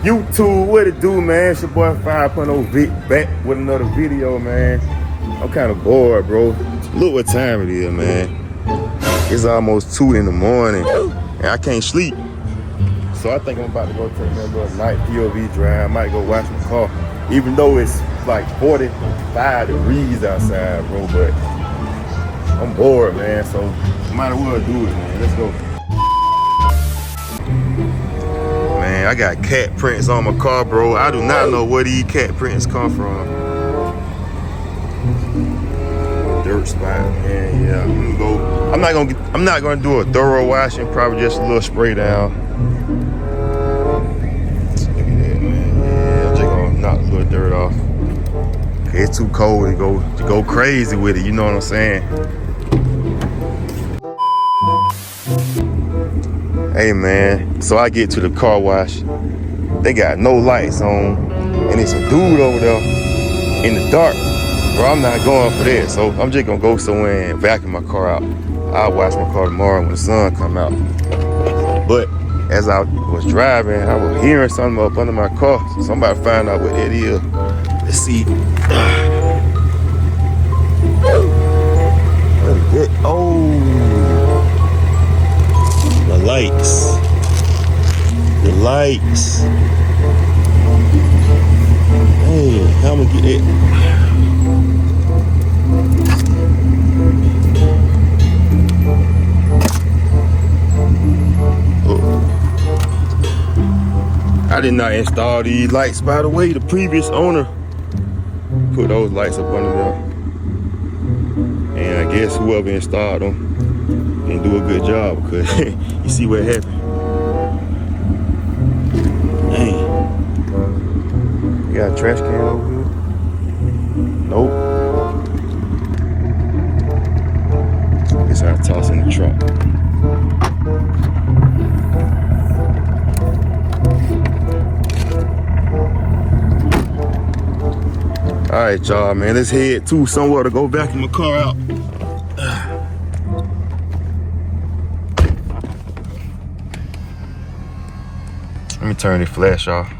YouTube, what it do, man? It's your boy 5.0 Vic back with another video, man. I'm kind of bored, bro. Look what time it is, man. It's almost 2 in the morning, and I can't sleep. So I think I'm about to go take that little night POV drive. I might go wash my car, even though it's like 45 degrees outside, bro. But I'm bored, man. So might as well do it, man. Let's go. Man, I got cat prints on my car, bro. I do not know where these cat prints come from. Dirt spot, man. Yeah, I'm gonna go. I'm not gonna do a thorough washing. Probably just a little spray down. Look at that, man. Yeah, I'm just gonna knock a little dirt off. Okay, it's too cold to go crazy with it. You know what I'm saying? Hey, man. So I get to the car wash. They got no lights on, and it's a dude over there in the dark. Bro, I'm not going for that, so I'm just gonna go somewhere and vacuum my car out. I'll wash my car tomorrow when the sun come out. But as I was driving, I was hearing something up under my car. So somebody find out what that is. Let's see. What is that? Oh, the lights. The lights. Hey, how am I gonna get it? I did not install these lights, by the way. The previous owner put those lights up under there. And I guess whoever installed them didn't do a good job, because you see what happened. Dang. You got a trash can over here? Nope. Guess I'll toss in the truck. All right, y'all, man, let's head to somewhere to go vacuum my car out. Let me turn the flash off.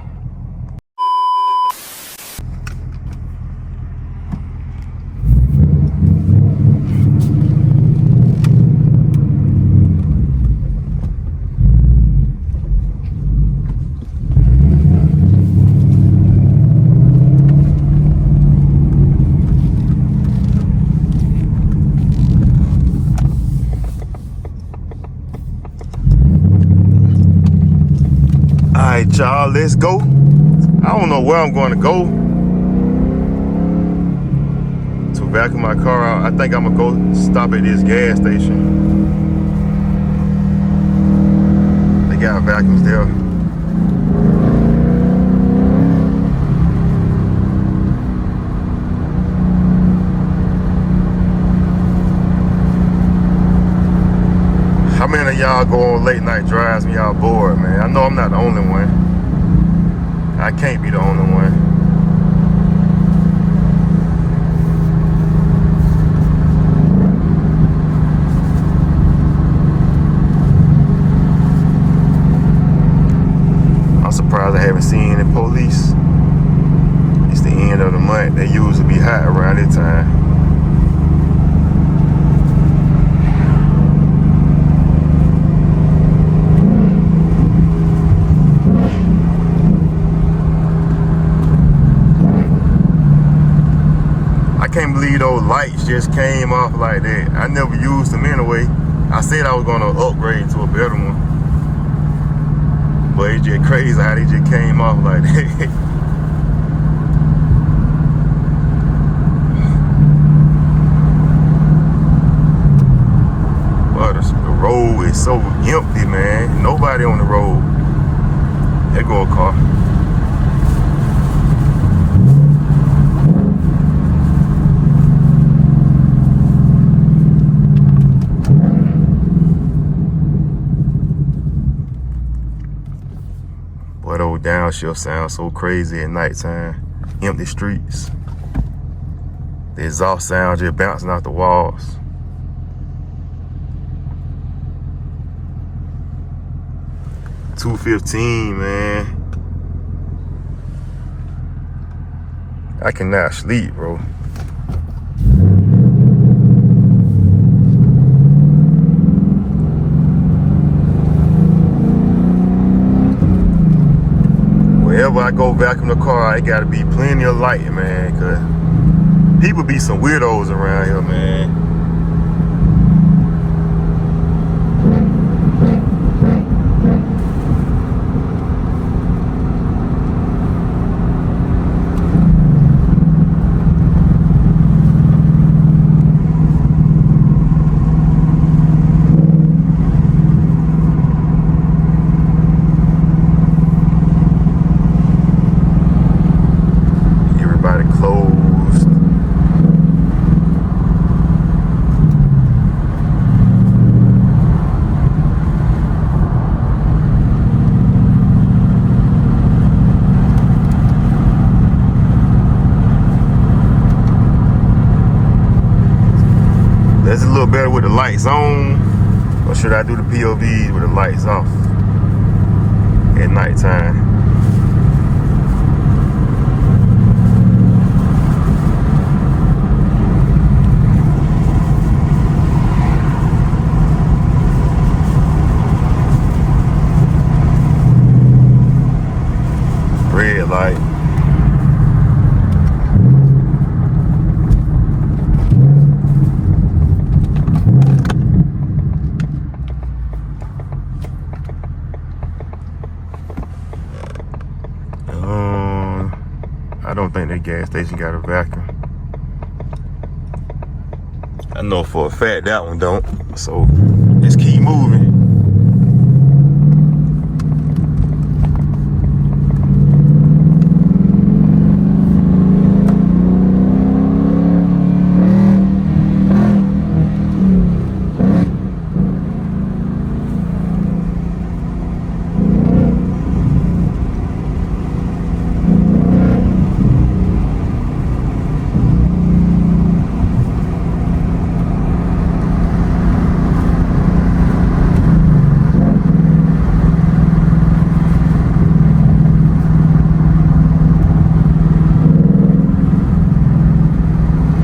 Alright, y'all, let's go. I don't know where I'm going to go to vacuum my car out. I think I'm gonna go stop at this gas station. They got vacuums there. How many of y'all go on late night drives when y'all bored, man? I know I'm not the only one. I can't be the only one. I'm surprised I haven't seen any police. It's the end of the month. They usually be hot around this time. I can't believe those lights just came off like that. I never used them anyway. I said I was gonna upgrade to a better one, but it's just crazy how they just came off like that. But the road is so empty, man. Nobody on the road. There go a car. Boy, those downshift sounds so crazy at nighttime. Empty streets. The exhaust sound just bouncing off the walls. $215, man. I cannot sleep, bro. Wherever I go vacuum the car, it gotta be plenty of light, man, cause people be some weirdos around here, man. Everybody closed. That's a little better with the lights on, or should I do the POVs with the lights off at nighttime? Red light. I don't think that gas station got a vacuum. I know for a fact that one don't. So let's keep moving.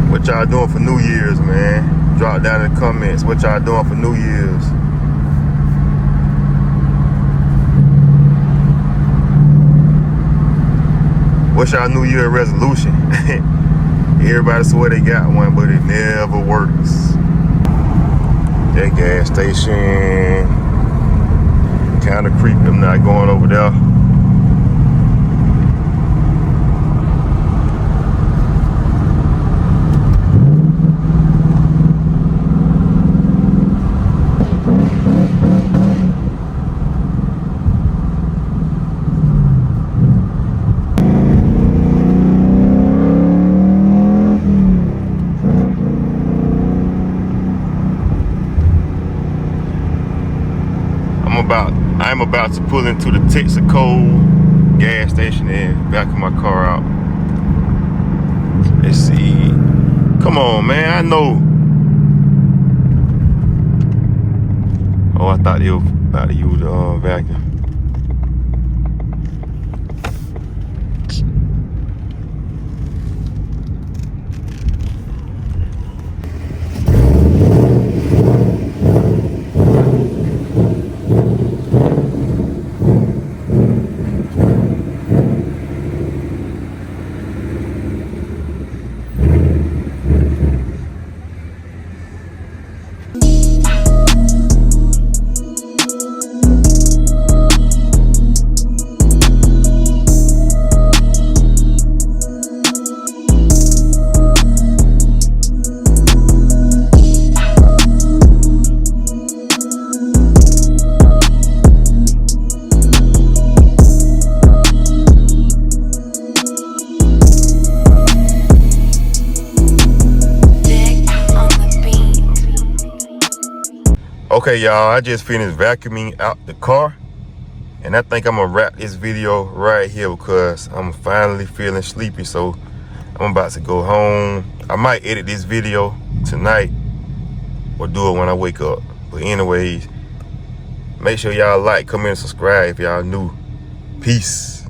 What y'all doing for New Year's, man? Drop down in the comments what y'all doing for New Year's. What's y'all New Year resolution? Everybody swear they got one, but it never works. That gas station kind of creepy. I'm not going over there. I'm about to pull into the Texaco gas station and vacuum my car out. Let's see. Come on, man. I know. Oh, I thought they were about to use the vacuum. Okay, y'all, I just finished vacuuming out the car, and I think I'm gonna wrap this video right here because I'm finally feeling sleepy. So I'm about to go home. I might edit this video tonight or do it when I wake up. But anyways, make sure y'all like, comment, and subscribe if y'all new. Peace.